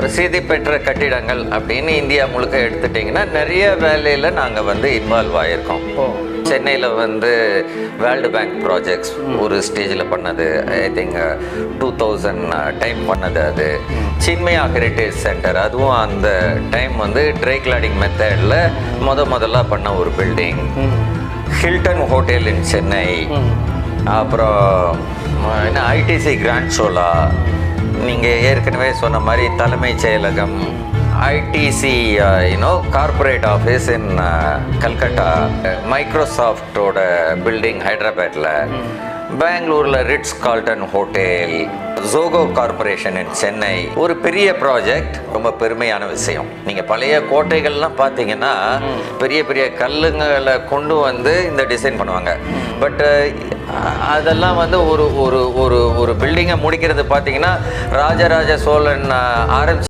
பிரசித்தி பெற்ற கட்டிடங்கள் அப்படின்னு இந்தியா முழுக்க எடுத்துட்டிங்கன்னா நிறைய வேலையில் நாங்கள் வந்து இன்வால்வ் ஆகியிருக்கோம். சென்னையில் வந்து வேர்ல்டு பேங்க் ப்ராஜெக்ட்ஸ் ஒரு ஸ்டேஜில் பண்ணது, ஐ திங்க் 2000 டைம் பண்ணது. அது சின்மயா ஹெரிட்டேஜ் சென்டர், அதுவும் அந்த டைம் வந்து ட்ரை கிளாடிங் மெத்தடில் முதல்ல பண்ண ஒரு பில்டிங். ஹில்டன் ஹோட்டல் இன் சென்னை, அப்புறம் என்ன ஐடிசி கிராண்ட் சோலா, நீங்கள் ஏற்கனவே சொன்ன மாதிரி தலைமைச் செயலகம், ITC corporate office in Calcutta, மைக்ரோசாஃப்டோட பில்டிங் ஹைதராபாத்தில், பெங்களூரில் Ritz Carlton hotel, Zoho corporation in Chennai. ஒரு பெரிய ப்ராஜெக்ட், ரொம்ப பெருமையான விஷயம். நீங்கள் பழைய கோட்டைகள்லாம் பார்த்தீங்கன்னா பெரிய பெரிய கல்லுங்களை கொண்டு வந்து இந்த டிசைன் பண்ணுவாங்க. பட் அதெல்லாம் வந்து ஒரு ஒரு ஒரு ஒரு பில்டிங்கை முடிக்கிறது பார்த்தீங்கன்னா ராஜராஜ சோழன் ஆரம்பிச்சு